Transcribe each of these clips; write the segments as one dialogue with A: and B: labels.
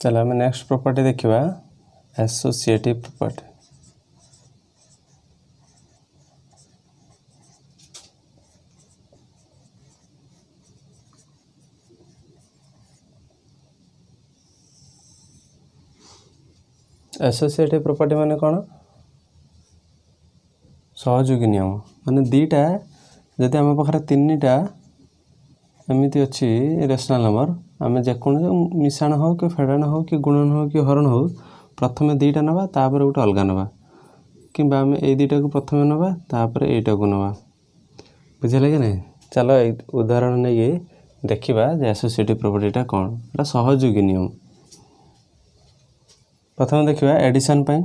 A: चलो आम next property देखा एसोसिएटिव प्रॉपर्टी। एसोसिएटिव प्रॉपर्टी माने कौन सहयोगी नियम माने दीटा जदि आम पाखे तीन टा एमती अच्छी रेशनल नंबर आम जेको मिशाण हो कि फेड़ाण हो कि गुणन हो कि हरण हो प्रथम दीटा नवा तापर गोटे अलग नवा कि आम ये दुटा को प्रथम नवा तापर यटा को नवा बुझे कि नहीं। चलो उदाहरण नहीं देखा एसोसिएटिव प्रॉपर्टीटा कौन एटा सहयोगी नियम। प्रथम देखा एडिशन पाई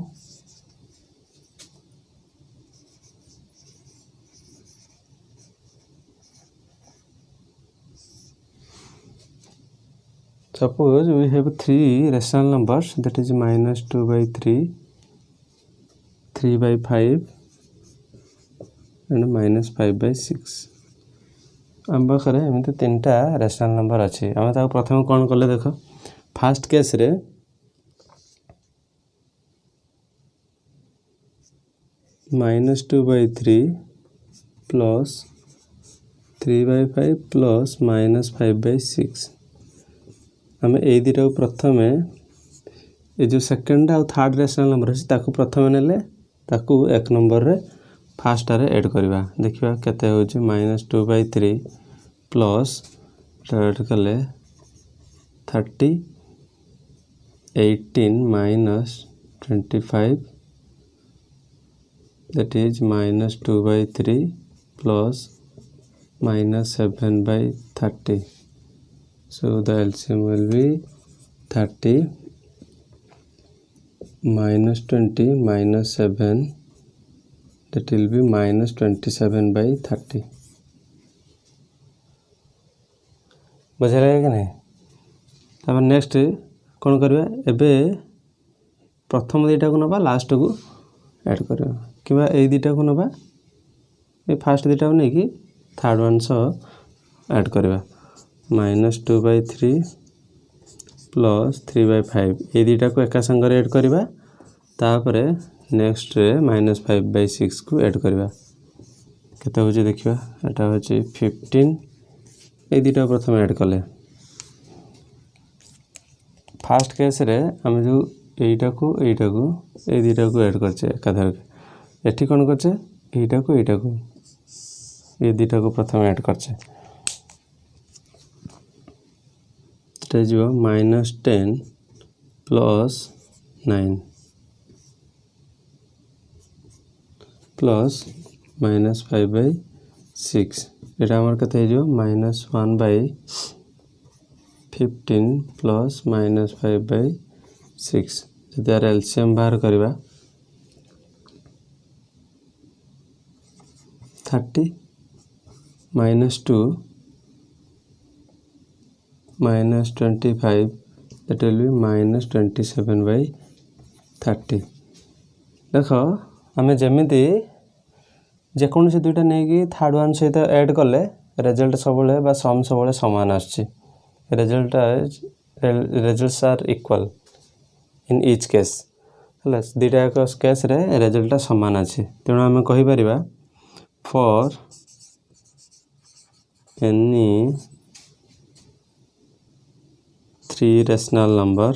A: suppose we have three rational numbers that is -2/3, 3/5 and -5/6 आम पाखे एमती तीन टा रेशनल नंबर अच्छी आम ताको प्रथम कौन कले देख फास्ट केस रे -2/3 प्लस 3/5 प्लस -5/6 आम ये दुटा को प्रथम ये जो सेकेंड आउ थर्ड रेशनल नंबर अच्छी ताकू प्रथम नेले ताकू एक नंबर रे फास्ट रे ऐड करवा देखिए केते होची -2/3 प्लस ऐड कले 30 18 -25 that is -2/3 plus -7/30 so the LCM will be 30 -20 -7 that will be -27/30 बुझे लगे कि नहीं। तब नेक्स्ट कौन करवा एबे प्रथम दुटा को नवा लास्ट को ऐड करवा कि ये दुटा को नवा ये फास्ट दुटा को नहीं कि थर्ड वन सह ऐड करवा -2/3 प्लस 3/5 ये दुटा को एका संगे ऐड करवा तापर नेक्स्ट -5/6 को ऐड करवा केते होची देखिबा एटा होची 15 ये दुटा प्रथम ऐड कले फास्ट केस रे हम जो एटा को ये दुटा को ऐड करछे एकाधर एठी कोन करछे एटा को ये दुटा को प्रथम ऐड करछे एटा जो -10 प्लस 9 प्लस -5/6 एटा हमर कते जो -1/15 प्लस -5/6 जदि यार एलसीएम बाहर करवा 30 -2 -25 that will be -27/30 देख आम जमीती जेकोसी दुईटा नहीं थर्ड वन सहित ऐड कले रिजल्ट सब सम सब सामान results are equal in each case है दुईटा केस रे रिजल्ट सामान अच्छे तेणु आम कहीपर for any 3 rational number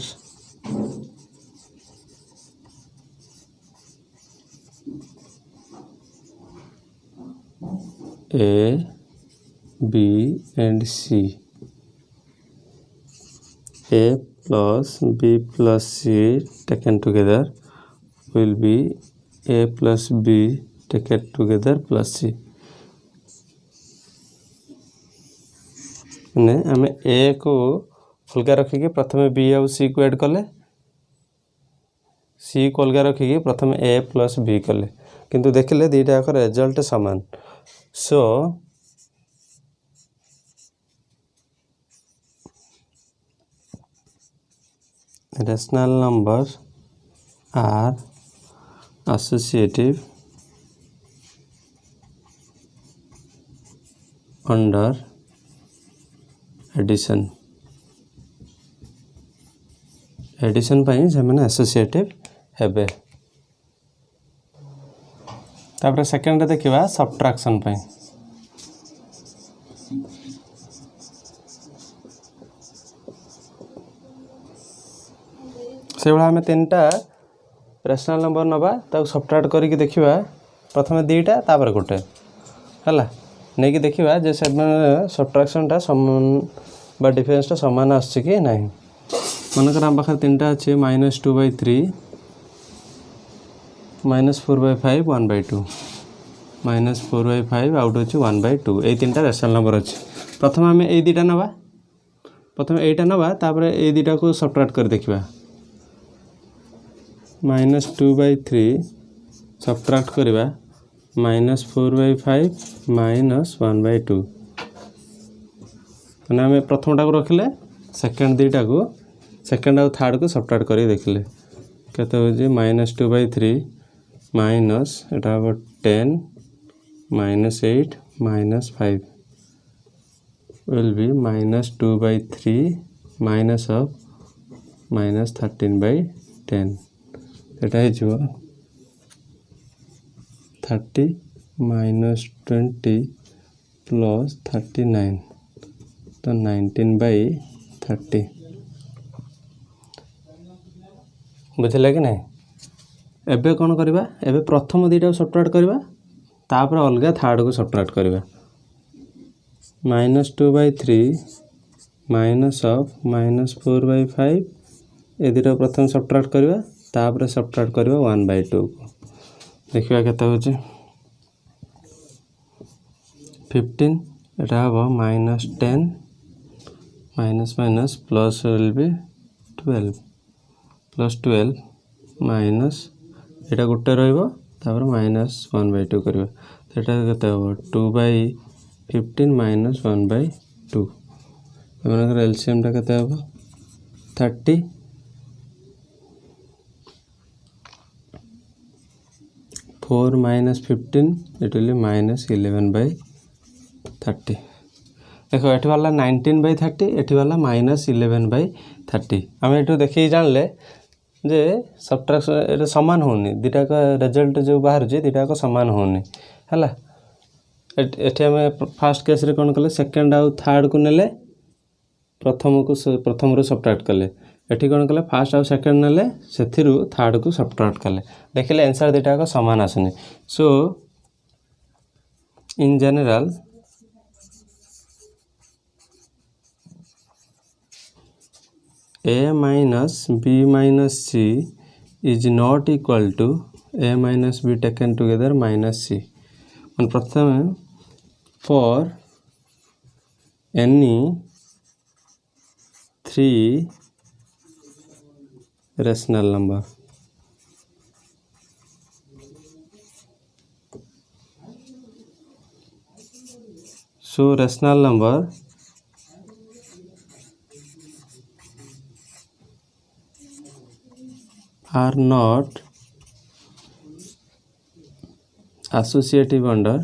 A: A, B and C A plus B plus C taken together will be A plus B taken together plus C ने आम A को अलग रखिकी प्रथम B आउ C को ऐड कले C को अलग रखिकी प्रथम A plus B कले किंतु देखिले दुईटा याक रिजल्ट सामान so rational numbers are associative under addition addition पाई से मैंने एसोसिएटिव हेबे। तापर सेकेंड देखिबा सब्ट्रैक्शन पाई। से भाई आम तीन टा रेशनल नंबर नवा ताको सब्ट्रैक्ट करके देखिबा प्रथम दीटा तापर गोटे हला नहीं कि देखिबा जे से सब्ट्रैक्शनटा समान बा डिफरेंसटा समान आछे कि नहीं। मनकर आम पाखे तीन टा अच्छे -2/3 -4/5 1/2 -4/5 आउट अच्छे 1/2 ये तीन टा रेशनल नंबर अच्छे। प्रथम आम ये दुटा नवा प्रथम यहीटा नवा तापर ये दुटा को सब्ट्रैक्ट कर देखिबा -2/3 सब्ट्रैक्ट करवा -4/5 -1/2 मैंने आम प्रथमटा को रखिले सेकेंड दुटा को सेकेंड आउ थर्ड को सब्ट्रैक्ट कर देखिले केते हो -2/3 माइनस एटा हम 10 -8 -5 will be -2/3 minus of -13/10 एटा है जो 30 -20 प्लस 39 तो 19/30 बुझे कि नहीं। एबे कौन करवा एबे प्रथम दुटा सब्ट्रैक्ट करवा तापर अलग थर्ड को सब्ट्रैक्ट करवा -2/3 माइनस ऑफ -4/5 ए दुटा प्रथम सब्ट्रैक्ट करवा तापर सब्ट्रैक्ट करवा 1/2 को देखिए केते होची 15 एटा हम -10 minus minus plus will be 12 plus 12 minus एटा गोटे रहिबो तापर -1/2 करबा एटा केते हो 2/15 माइनस 1/2 एमनकर एलसीएम टा केते हो 30 4 -15 इट विल -11/30 देखो एठी वाला 19/30 एठी वाला -11/30 आम एठू देखिए जानले जे सब्ट्रैक्शन एटा समान होनी दुटा का रिजल्ट जो बाहर जे दुटा का समान होनी हला एठी हम फर्स्ट केस रे कोन कले सेकंड आउ थर्ड को नेले प्रथम रो सब्ट्रैक्ट कले एठी कोन कले फर्स्ट आउ सेकंड नेले सेथिरु थर्ड को सब्ट्रैक्ट कले देखिले आंसर दुटा का समान आसनी। So in general a minus b minus c is not equal to a minus b taken together minus c and प्रथम for any 3 rational number so rational number are not associative under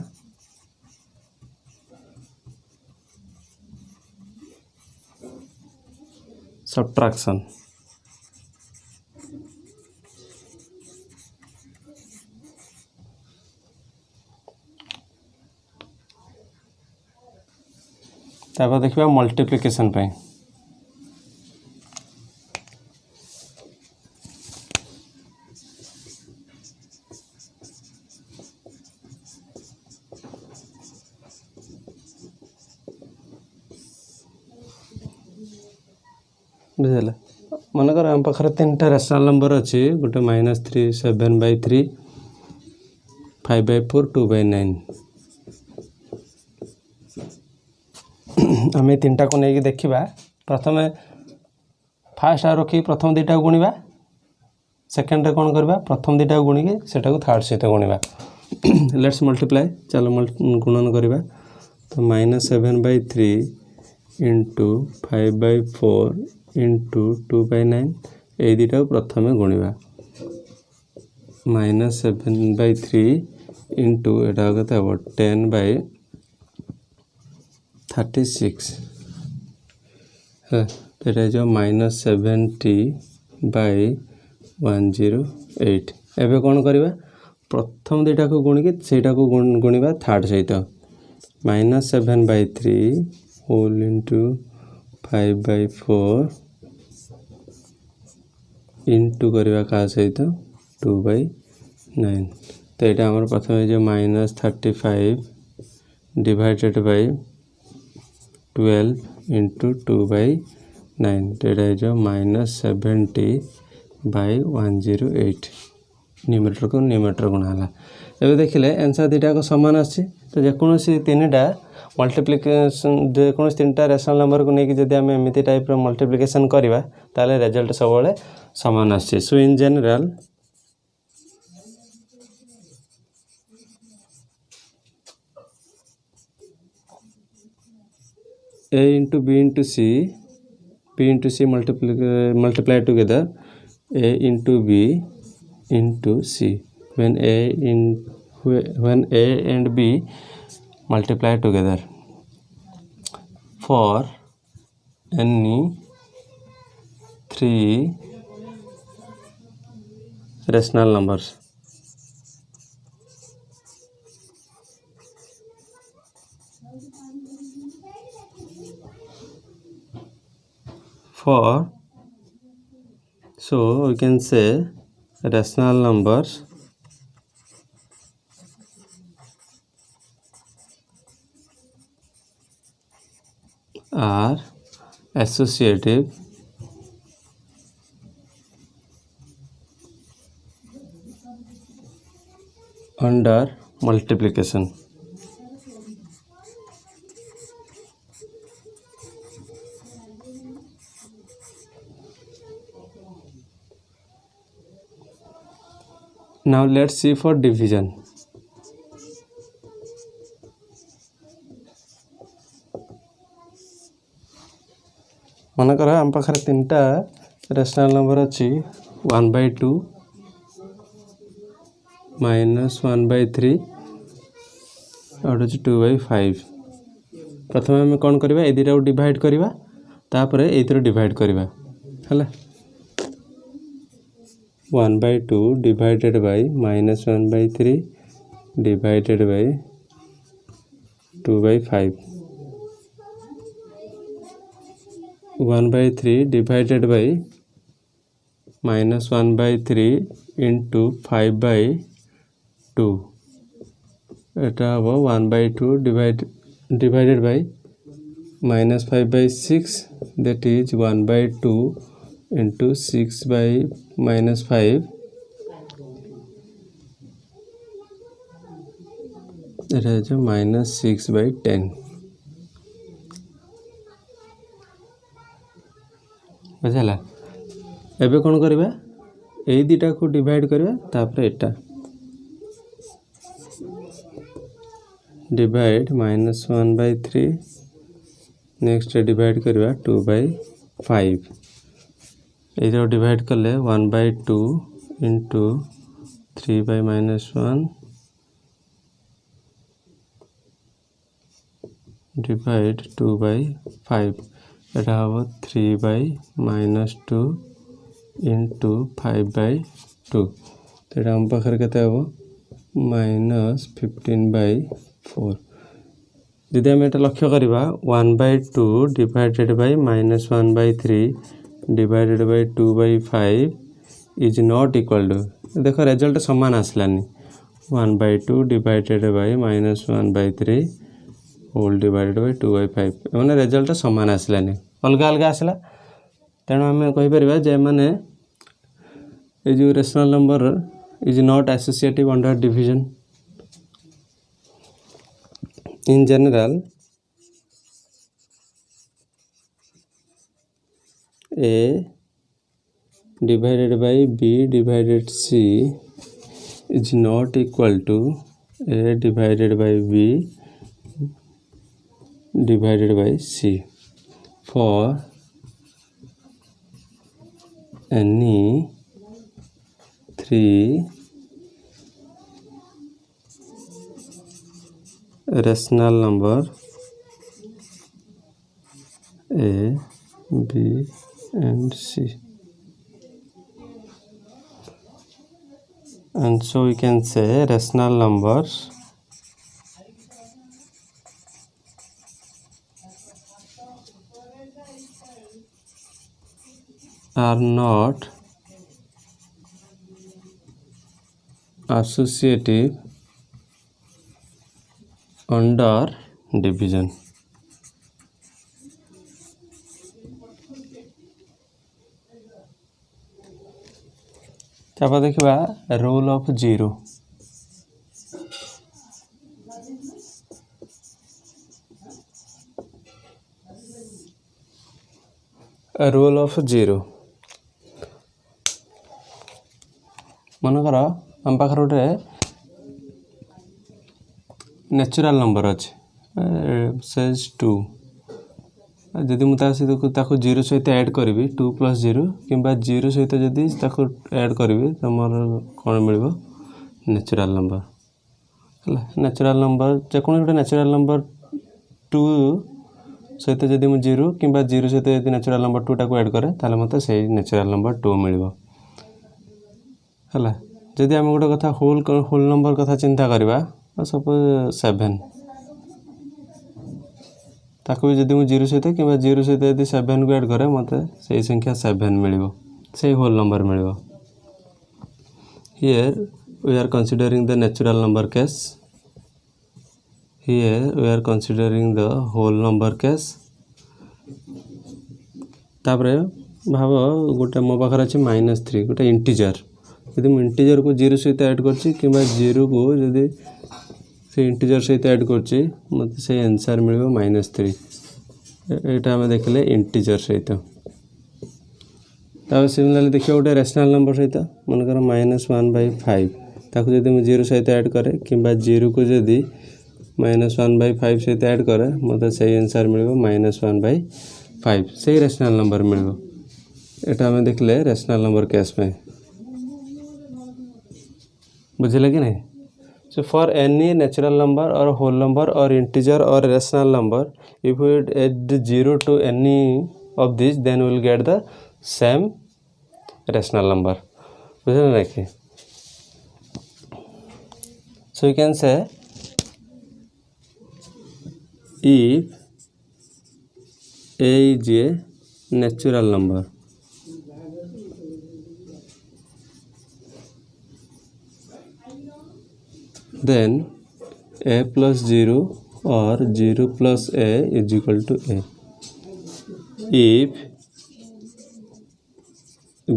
A: subtraction तापर देखिबा multiplication पे बुझे मनकर आम पाखे तीन टा rational number अच्छी गोटे -3 7/3 5/4 2/9 आम तीन टा को लेकिन देखा प्रथम फास्ट आ रखी प्रथम दुटा गुणवा सेकेंड कौन करवा प्रथम दुटा गुणिकी सेटा को थर्ड सहित गुणवा लेट्स मल्टीप्लाई चलो गुणन करवा तो -7/3 इंटू 5/4 इंटू 2/9 ये दुटा प्रथम गुणवा -7/3 इंटू एटा कहते हम 10/36 है तो जो -70 बाय 108 एबे कौन करवा प्रथम दुईटा को गुणिकी सेटा को गुणिबा थर्ड सहित -7/3 होल इंटू 5/4 इंटू करवा का सहित 2/9 तो यहाँ आम प्रथम जो -35 डिवाइडेड बाय 12 इंटू 2/9 तो यहाँ जो -70/108 न्यूमरेटर को न्यूमरेटर गुणाला एबे देखिले आंसर दुईटा को समान आछि तो जेकोसी तीनटा मल्टीप्लिकेशन जेकोसी तीनटा रेशनल नंबर को लेकिन जब आम एमती टाइप मल्टीप्लिकेशन करवा ताले रिजल्ट सब समान आछि so in general A into B into C, B into C multiply together A into B into C when A and B multiply together for any three rational numbers. For so we can say rational numbers are associative under multiplication. Now let's see for division. मन कर आम पाखे तीन टा rational number अच्छी 1/2 -1/3 और 2/5 प्रथम आम कौन करवा ए दुटा को डिवाइड करवा तापर ए डिवाइड करवा है 1/2 divided by -1/3 divided by 2/5 1/3 divided by -1/3 into 5/2 एटा हम 1/2 divided bye -5/6 that is 1/2 into 6/-5 एटा है -6/10 बुझला एबे कौन करवा ए दुटा को डिवाइड करवा तापर एटा डिवाइड -1/3 नेक्स्ट डिवाइड करवा 2/5 इधर डिवाइड कले 1/2 इंटू 3/-1 डिवाइड 2/5 एटा हम 3/-2 इंटू 5/2 तो यहाँ आम पाखे के हम -15/4 जदि आम एटा लक्ष्य करवा 1/2 divided by -1/3 divided by 2/5 is not equal to देखो रिजल्ट समान आसलानी 1/2 divided by -1/3 whole divided by 2/5 मैंने रिजल्ट समान आसलानी अलग अलग आसला तेणु आम कहीपर जे मैंने जो rational number is not associative under division in general A divided by B divided C is not equal to A divided by B divided by C for any three rational number A, B and C. and so we can say rational numbers are not associative under division. तापर देखा rule of zero. Rule of zero मनकर आम पाखे गोटे natural number अच्छे says 2 जदि मुझे zero सहित ऐड करी 2 + 0 कि जीरो सहित जदि ऐड करी तो मोर कौन मिल नेचुरल नंबर है। नेचुरल नंबर जेको गोटे नेचुरल नंबर 2 सहित जदि मुझे जीरो कि जीरो सहित जब नेचुरल नंबर 2 टाक ऐड करे ताले मत से नेचुरल नंबर 2 मिल है। जदि आम गोटे कथा होल नंबर कथा चिंता करवा सपोज 7 ताको भी जदि मुझे जीरो सहित कि जीरो सहित यदि 7 को ऐड करे मत से संख्या 7 मिल से होल नंबर मिल। Here we are considering the natural number case, here we are considering the whole number case. तापरे भाव गोटे मो पाखे अच्छे -3 गोटे इंटीजर यदि मुझे इंटीजर को जीरो सहित ऐड करछि कि जीरो को जदि से इंटीजर सहित ऐड करछि मत से आंसर मिल -3। एटा आम देखले इंटीजर सहित। तब सिमिलरली देखिए गोटे रेशनल नंबर सहित मनकर -1/5 ताको जदि मुझे जीरो सहित ऐड करे कि जीरो को जदि -1/5 सहित ऐड करे मत से आंसर मिल -1/5 से रेशनल नंबर मिल। एटा आम देखले रेशनल नंबर केस में बुझे कि नहीं। So for any natural number or whole number or integer or rational number, if we add 0 to any of these, then we will get the same rational number. So you can say if A is a natural number, then a plus 0 or 0 plus a is equal to a. If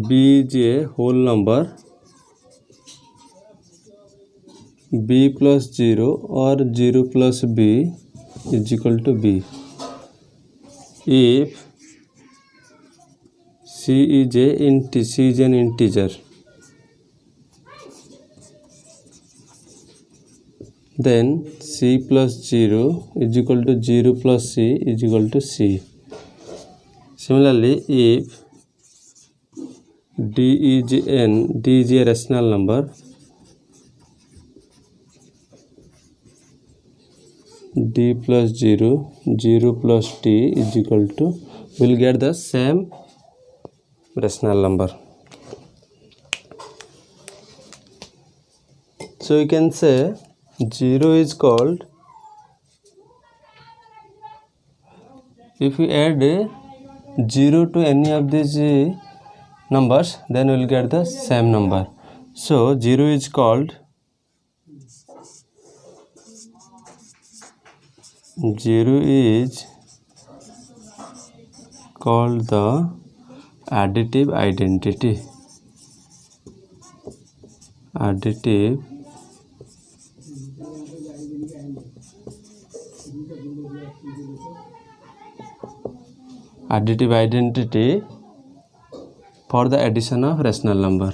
A: b is a whole number, b plus 0 or 0 plus b is equal to b. If c is an integer, then c plus 0 is equal to 0 plus c is equal to c. Similarly, if d is a rational number, d plus 0, 0 plus t is equal to, we'll get the same rational number. So you can say 0 is called, if we add 0 to any of these numbers, then we will get the same number. So 0 is called, the additive identity. Additive identity for the addition of rational number.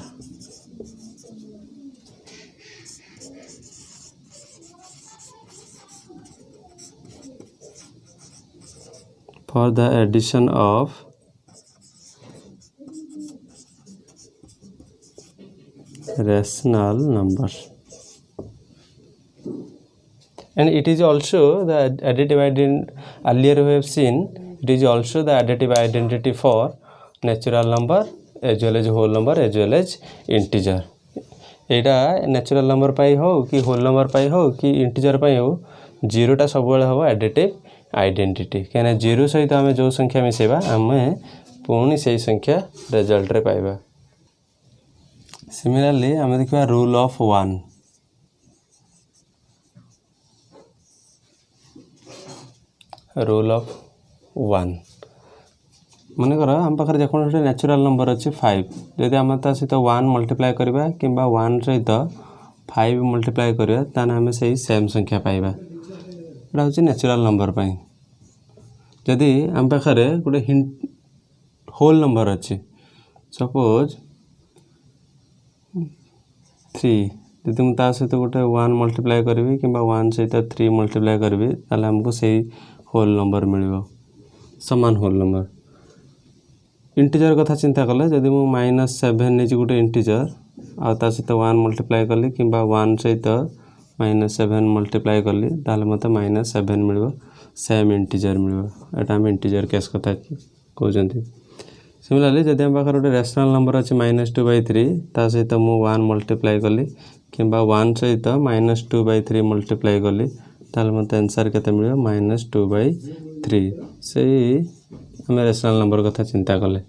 A: For the addition of rational numbers. And it is also the additive identity, earlier we have seen, it is also the additive identity for natural number as well as whole number as well as integer. यहाँ natural number पाई हो कि whole number पाई हो कि integer पाई हो जीरोटा सब हम additive identity कहीं zero सहित आम जो संख्या मिसेबा आम पुणी से संख्या रिजल्ट रे पाइबा। सिमिलरली आम देखा rule of one. Rule of one मनकर आम पाखे जो नेचुरल नंबर अच्छे 5 जदि आम ता सहित 1 मल्टीप्लाई करवा कि 1 सहित 5 मल्टीप्लाई करवा ताने आम से सेम संख्या पाइबा। एटा हूँ नेचुरल नंबर पाई। जदि आम पाखे गोटे होल नंबर अच्छे सपोज 3 जदि मुझे सहित गोटे 1 मल्टीप्लाई करी कि 1 सहित 3 मल्टीप्लाई करी ताले हमको सही होल नंबर मिल समान होल नंबर। इंटीजर कथा चिंता कले जदि मु -7 नहीं गोटे इंटीजर आ सहित 1 मल्टीप्लाई कली कि 1 सहित -7 मल्टीप्लाई कली ताले मत -7 मिल सेम इंटीजर मिल। एटा हम इंटीजर केस कथा कहते। सिमिलरली जदि हम पाखे गोटे रेशनल नंबर अच्छे -2/3 ता सहित मु 1 मल्टीप्लाई कली कि 1 सहित -2/3 मल्टीप्लाई कली ताले मत आंसर केते मिल -2/3 से आम रेशनल नंबर कथा चिंता कले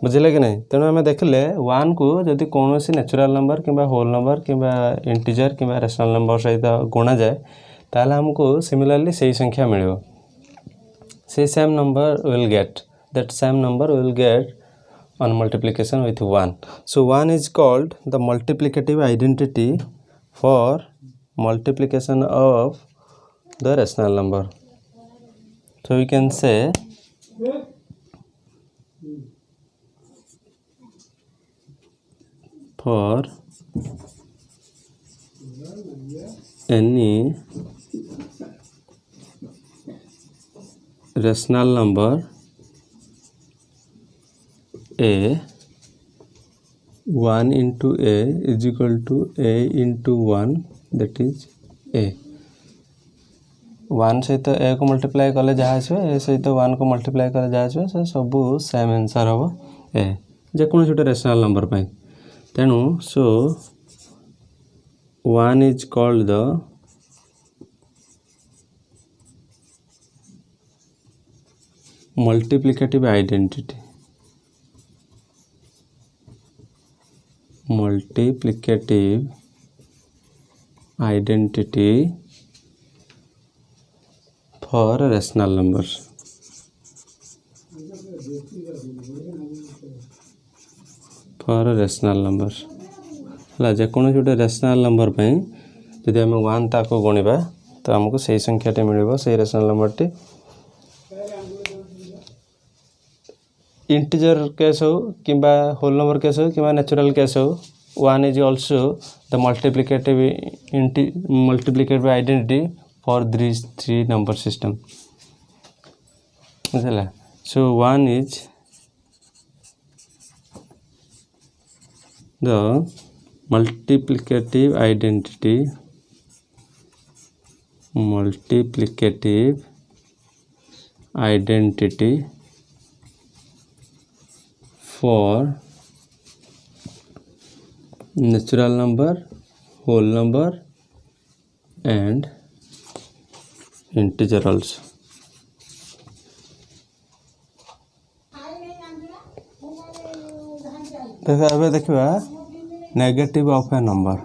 A: बुझे कि नहीं। तेणु आम देखले 1 को जदि कौन सी नेचुरल नंबर कि होल नंबर कि इंटीजर कि रेशनल नंबर सहित गुणा जाए ताहले हमको सिमिलरली सही संख्या मिल से same number will get that same number will get on multiplication with 1. So 1 is called the multiplicative identity for multiplication of the rational number. So we can say for any rational number a 1 into a is equal to a into 1 that is a 1 सहित a को multiply कले जहाँ आसो a सहित 1 को multiply कले जहाँ आसो से सब सेम आंसर हम a जेको छोटे रेशनल नंबर पाई। तेणु सो 1 is called the multiplicative identity for rational numbers. For rational numbers है जेको गोटे रेशनल नंबर जदि आम 1 ताको गुणा तो आमको सही संख्याटी मिल से rational number T. Integer case हो कि होल नंबर केस हो कि नेचुरल केस हो 1 is also the multiplicative identity for these three number system. So 1 is the multiplicative identity for natural number, whole number and integer also. देखा negative of A number.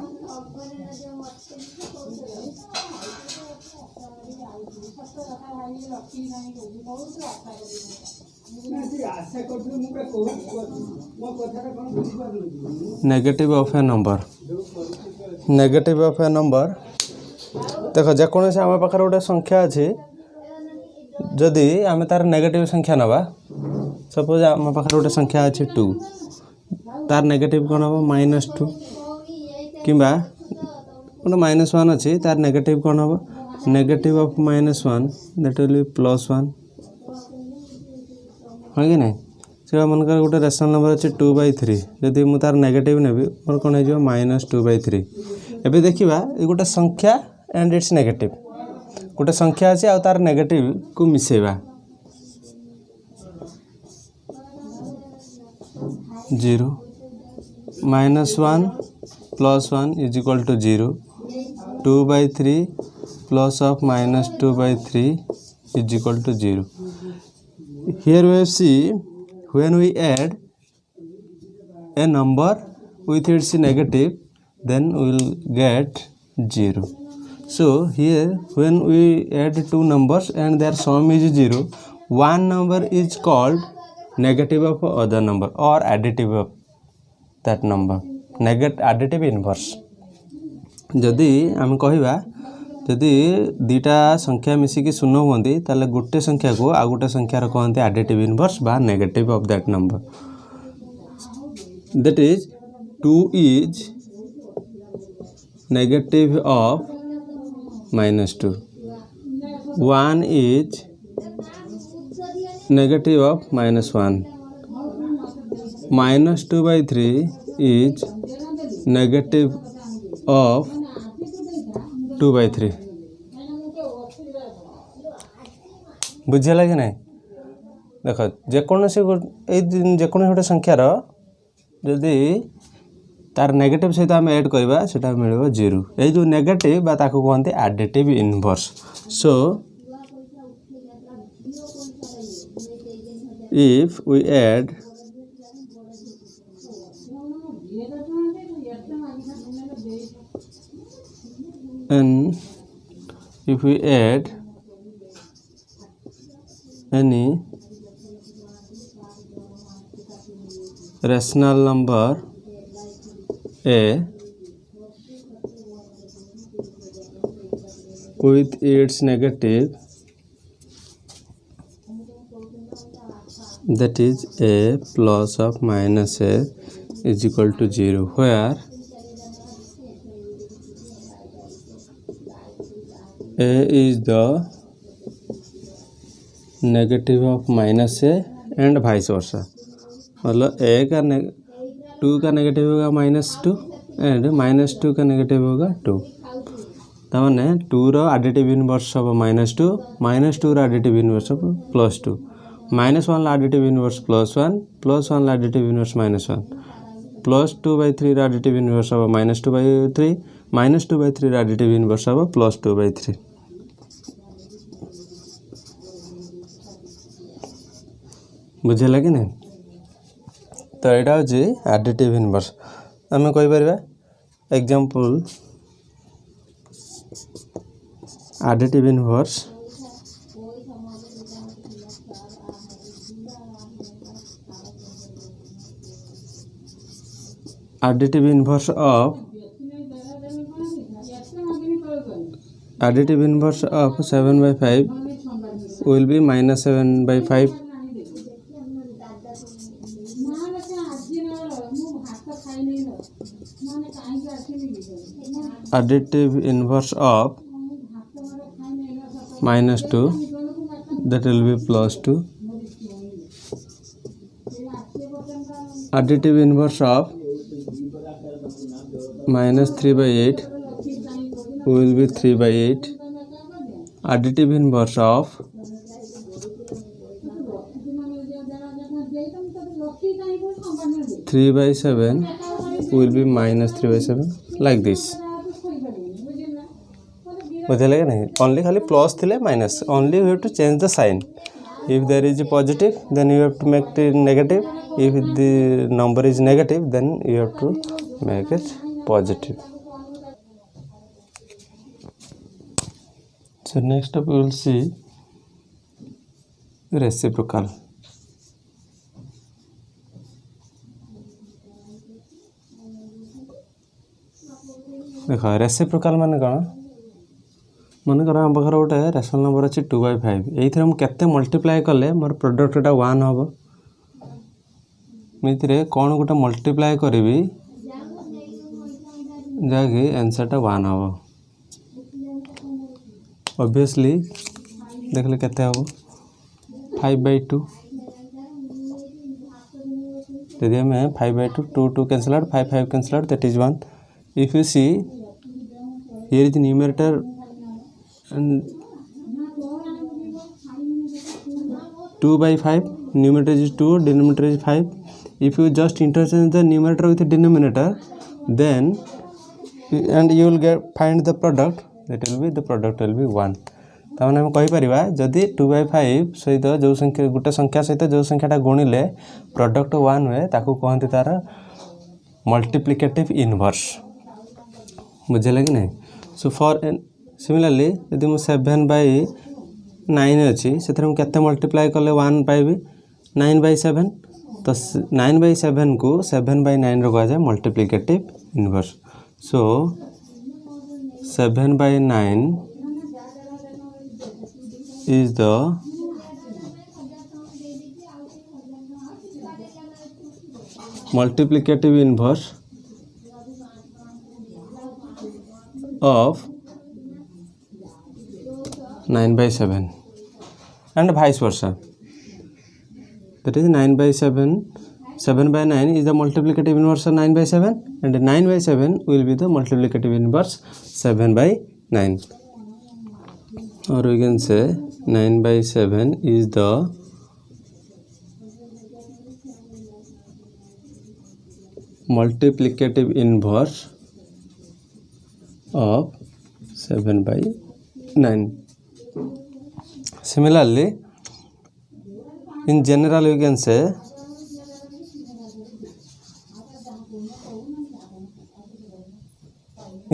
A: Negative of A number negative of A number देख जेकोसी आम पाखे गोटे संख्या अच्छी जदि आम तार नेगेटिव संख्या नवा सपोज आम पाखे गोटे संख्या अच्छी 2 तार नेगेटिव कौन हम -2 कि गोटे -1 अच्छी तार नेगेटिव कौन हम negative of -1 that will be +1 है कि नहीं। से मनकर गोटे रेशनल नंबर अच्छे 2/3 जदि मुझे तार नेगेटिव नेबी मोर कौन हो -2/3। एबे देखिबा ये गोटे संख्या एंड इट्स नेगेटिव गोटे संख्या अच्छे आ तार नेगेटिव को मिसेबा 0 -1 plus 1 is equal to 0. 2 by 3 plus of minus 2 by 3 is equal to 0. Here we see when we add a number with its negative, then we will get 0. So here when we add two numbers and their sum is 0, one number is called negative of other number or additive of that number, additive inverse. जदि आम कहवा जदि दुईटा संख्या मिसिकी शून्य हुए ताले गोटे संख्या को आ गोटे संख्यार कहते एडिटिव इनवर्स बा negative of that number. That is 2 is negative of -2, 1 is negative of -1, -2 by 3 is negative of 2 by 3. बुझेगा कि नहीं? देख जेकोसी गोटे संख्यार जदि तार नेगेटिव सहित आम ऐड करवा सेटा मिल 0. ये जो नेगेटिव बा ताको कहते additive inverse. So if we add and if we add any rational number a with its negative, that is a plus of minus a is equal to 0, where a is the negative of minus a and vice versa. मतलब a का 2 का negative होगा -2 and -2 का negative होगा 2. तमाने 2 रो additive inverse हम -2, -2 रो additive inverse हम +2, -1 रो additive inverse +1, +1 रो एडिटिव इनवर्स -1, +2 by 3 रो एडिटिव इनवर्स हम -2 by 3, -2 by 3 रो एडिटिव इनवर्स हम +2 by 3. बुझेगा कि नहीं? तो यहाँ हूँ एडिटिव इनवर्स. आम कहीपर example additive inverse additive inverse of 7 by 5 will be -7 by 5. Additive inverse of -2, that will be +2. Additive inverse of -3 by 8 will be 3 by 8. Additive inverse of 3 by 7 will be -3 by 7, like this. बुझे नहीं? Only खाली plus थिले minus, only you have to change the sign. If there is positive then you have to make it negative. If the number is negative then you have to make it positive. So next up we will see reciprocal. देखो reciprocal माने कौन? मन कर आम पाखे गोटे rational number अच्छी 2 by 5. ये केते मल्टीप्लाई कले मोर प्रोडक्टा 1 हम. मुझे कौन गोटे मल्टीप्लाई करी जहाँकि आंसरटा 1 हम. ऑब्वियसली देखले केते हम 5 by 2. यदि हमें 5 by 2, 2 cancel out, 5 cancel out, that is 1. If you see here is the numerator and 2 by 5, numerator is 2, denominator is 5. If you just interchange the numerator with the denominator, then and you will get find the product, that will be the product will be 1. ताମାନେ हम कहि परिबा जदि 2/5 सहित जो संख्या गुटे संख्या सहित जो संख्याटा गुणिले प्रोडक्ट 1 हुए ताकू कहंती तार मल्टीप्लिकेटिव इनवर्स बुझले कि नहीं. सो फॉर सिमिलरली यदि मु 7/9 अछि सेथरे मु केते मल्टीप्लाई करले 1 पाइबी 9/7. तो 9/7 को 7/9 रो कहा जाए multiplicative inverse. So 7/9 is the multiplicative inverse of 9/7 and vice versa. That is 9/7, 7/9 is the multiplicative inverse of 9/7 and 9/7 will be the multiplicative inverse 7/9. Or we can say 9/7 is the multiplicative inverse of 7/9. Similarly, in general we can say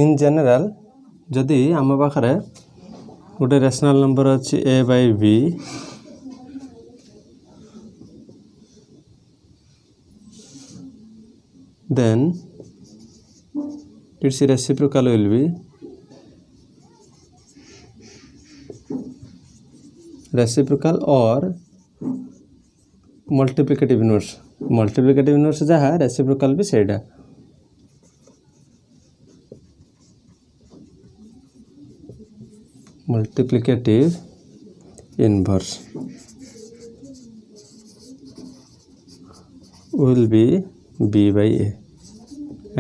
A: in general जदि आम पाखरे गोटे rational number अच्छी a/b then its reciprocal will be reciprocal or multiplicative inverse. Multiplicative inverse जहाँ reciprocal भी सेटा. Multiplicative inverse will be b/a,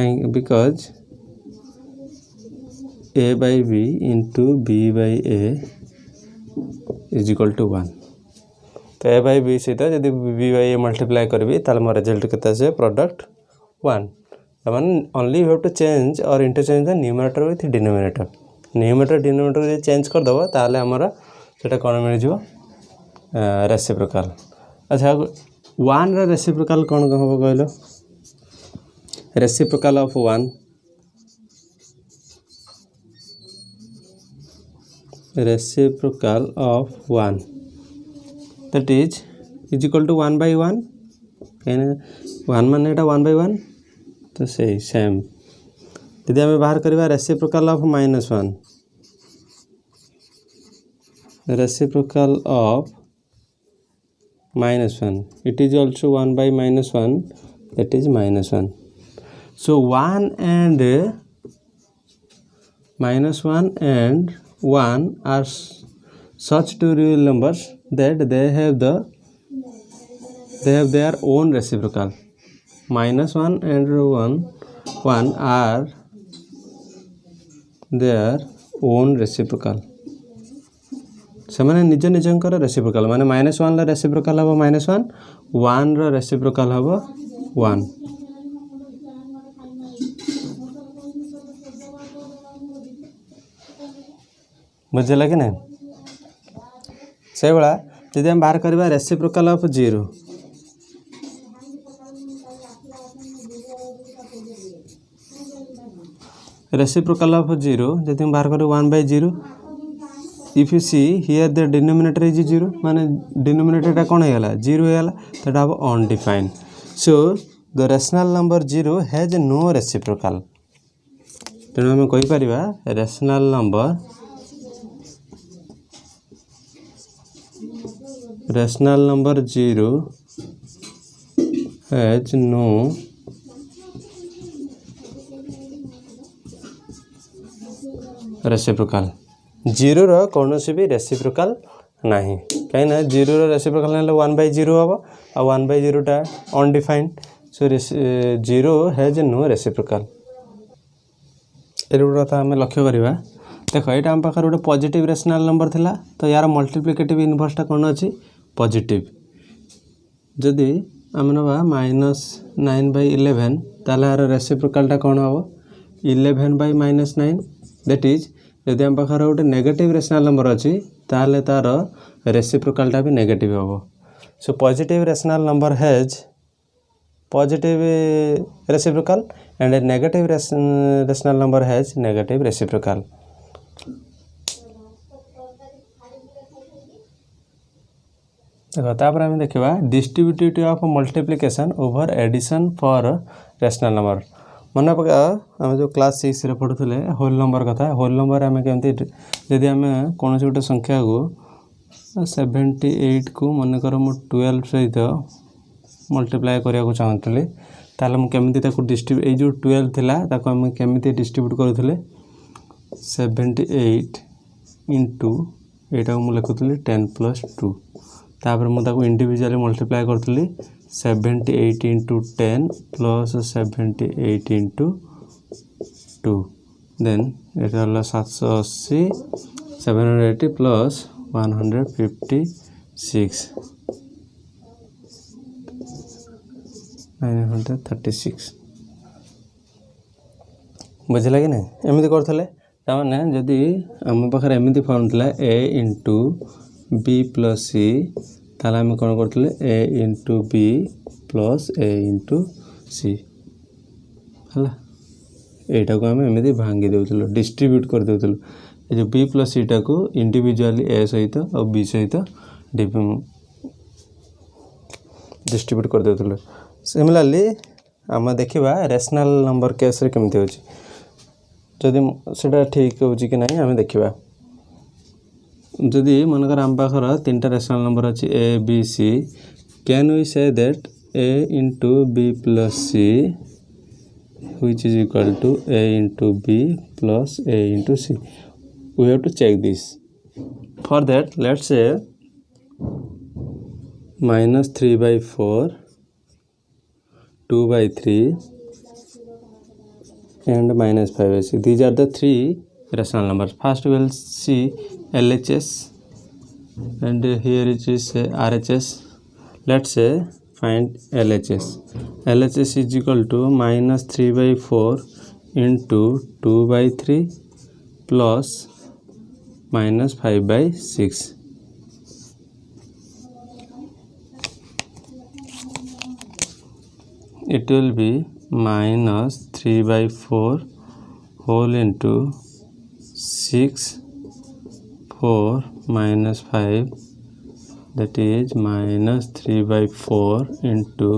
A: and because a/b into b/a is equal to 1. तो a/b सहित यदि b/a मल्टीप्लाई करी ताल मोर result केते आसे प्रोडक्ट 1. ताମାନେ only you have to change और interchange the numerator with denominator. Numerator denominator जे चेंज कर दबो ताले हमर सेटा कोन मिल जिवो रेसिप्रोकल. अच्छा 1 रा रेसिप्रोकल कोन कहबो कहलो. Reciprocal of 1 that is equal to 1/1. 1 माने एटा 1/1 तो सही सेम. यदि हमें बाहर करवा reciprocal of -1, reciprocal of -1, it is also 1/-1, that is -1. So 1 and -1 and 1 are such two real numbers that they have their own reciprocal. -1 and 1 are their own reciprocal. ସେମାନେ ନିଜ ନିଜଙ୍କର reciprocal माने -1 ର रेसिप्रोकल हबो -1, 1 ର रेसिप्रोकल हबो 1. बुझला कि नहीं. से बड़ा यदि हम बाहर करबा रेसिप्रोकल ऑफ 0, reciprocal of 0 जति हम बाहर करू 1/0. if you see here the denominator is 0 माने denominator टा कोन हेला 0 हेला तटा अब undefined. so the rational number 0 has no reciprocal. तेणु हम कहि परिबा rational number zero has no reciprocal. Zero रो कौन से भी रेसिप्रोकल नहीं कहीं ना जीरो रो रेसिप्रोकल ना 1/0 हम और 1/0 टा undefined. So zero has no reciprocal. एटा आम लक्ष्य करवा देख ये आम पाखे गोटे पॉजिटिव रेशनल नंबर थिला तो यार मल्टीप्लिकेटिव इनवर्सटा कौन अच्छी पॉजिटिव. जदि आम नवा -9/11 ताले यार रेसिप्रोकलटा कौन हम 11/-9 दैट इज जदि आम पाखर गोटे नेगेटिव रेशनल नंबर अच्छी ताहले तार रेसिप्रोकालटा भी नेगेटिव हम। So positive rational number has positive reciprocal and negative rational number has negative reciprocal. देखो तापर आम देखा distributivity of multiplication over addition for rational number. मन पका आम जो क्लास 6 रे पढ़ुले होल नंबर कथा होल नंबर आम केमती जदि आम कौन गोटे संख्या को 78 को मनकर मु 12 सहित मल्टीप्लाई करने चाहूँगी ताल मुझे डिस्ट्रीब्यूट जो 12 थिला ताको आम केमिति डिस्ट्रीब्यूट करूँ 78 इंटू यहाँ मुझे लिखुली 10+2 तापर मुझे इंडिविजुअली मल्टीप्लाई करी 78 इंटू 10 प्लस 78 इंटू 2 देन ये 780 780 प्लस 156 936 बुझला कि नहीं एमती करते ताने जदि आम पाखे एमती फॉर्म था ए इंटू बी प्लस सी ताला आम कौन करते ए इंटू बी प्लस ए इंटू सी है यहाँ को आम एमती भांगी देलु डिस्ट्रीब्यूट कर देलु ये जो बी प्लस सी टाक इंडिविजुअली ए सहित और बी सहित डिस्ट्रीब्यूट कर देलु। सिमिलरली आम देखा रेशनल नंबर केस रे केमती होची जदि सेटा ठीक होची कि नहीं आम देखा जदि मनकर आम पाखर 3टा रेशनल नंबर अच्छी A B C can we say that A into B plus C which is equal to a into b plus a into c. We have to check this. For that let's say -3/4 2/3 and -5/6. These are the three rational numbers. First we will see LHS and here it is RHS. Let's say find LHS. LHS is equal to -3/4 into 2/3 plus -5/6. It will be -3/4 whole into 6 4 -5 that is -3/4 into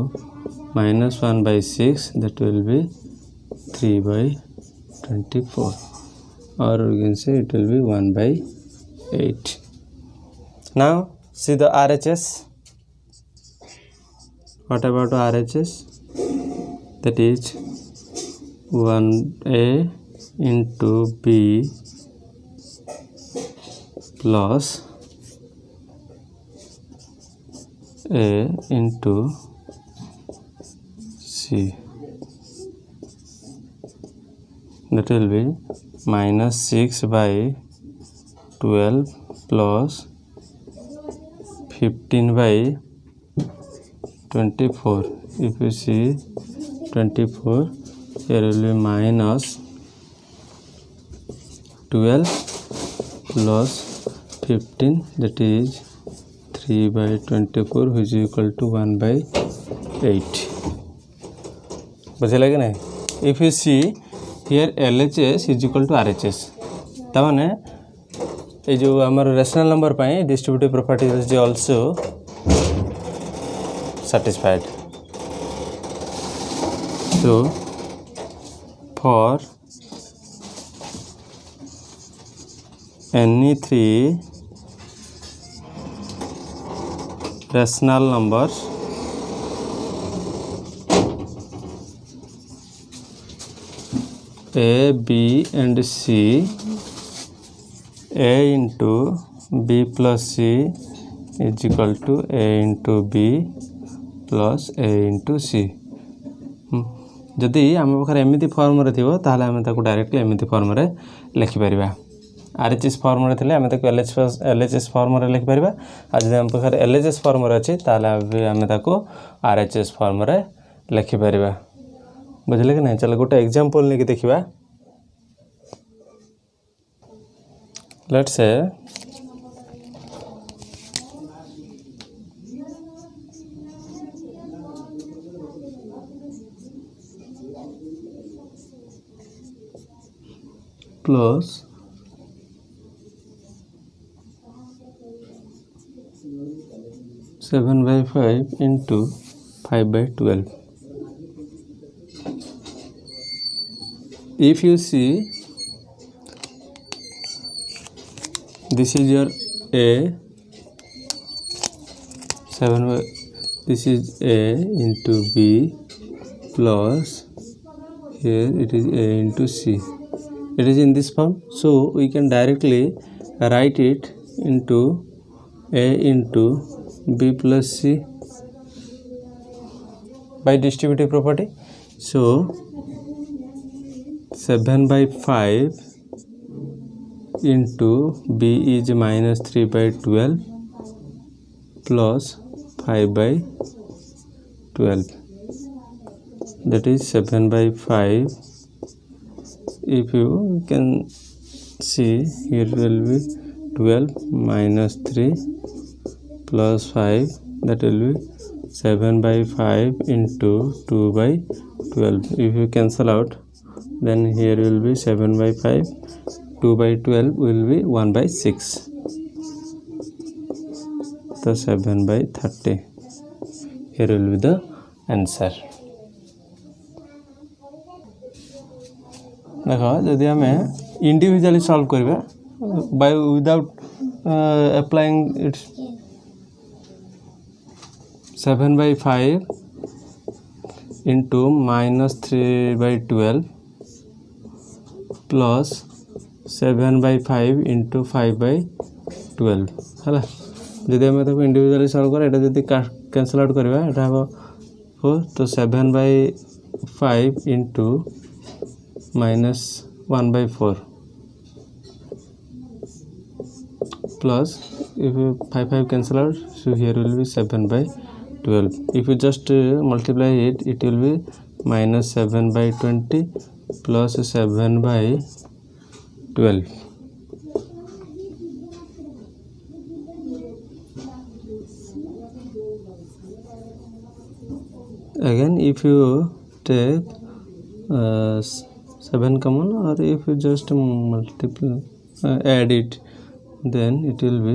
A: -1/6 that will be 3/24 or we can say it will be 1/8. Now see the RHS. What about RHS? That is 1a into b plus a into c that will be -6/12 plus 15/24. If you see 24 here will be -12 plus 15 that is 3/24 which is equal to 1/8. बुझे कि नहीं? If you see here LHS is equal to RHS ताने ये जो हमारे rational number पाए distributive property is also satisfied. So for any three rational numbers A, B and C, A into B plus C is equal to A into B plus A into C. जदि आम पाखे एमती form रे थिबो ताहले आम ताको directly एमती फॉर्म रे लिखि परिबा। आरएचएस फॉर्म रे थिले आम ताको एलएचएस फॉर्म रे लिखि परिबा। आ जदि आम पाखे एलएचएस फॉर्म रे अछि ताहले आम ताको आरएचएस फॉर्म रे लिखि परिबा। बुझले कि नहीं? चलो गोटे एग्जांपल लेके देखिबा। let's say plus 7/5 into 5/12. If you see, this is your A, 7, this is A into B plus here it is A into C. It is in this form, so we can directly write it into A into B plus C by distributive property. So 7/5 into B is minus 3/12 plus 5/12, that is 7/5. If you can see, here will be 12 minus 3 plus 5, that will be 7/5 into 2/12. If you cancel out, then here will be 7/5, 2/12 will be 1/6, so 7/30. Here will be the answer. देखो जदि आम individually solve करबा by without applying it's 7/5 into minus 3/12 plus 7/5 into 5/12 है जदि आम individually solve कर एटा जदि cancel out करबा एटा हम 4 तो 7/5 into minus 1/4 plus if you 5 cancel out, so here will be 7/12. If you just multiply it, it will be minus 7/20 plus 7/12. Again, if you take 7 common, or if you just multiply add it, then it will be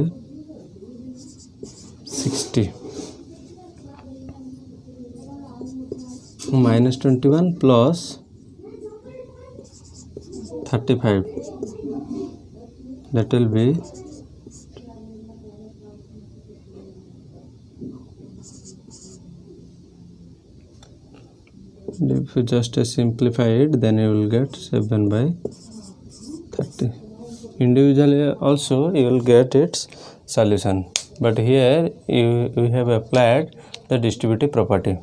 A: 60 minus 21 plus 35, that will be if you just simplify it, then you will get 7/30. Individually also you will get its solution, but here we have applied the distributive property.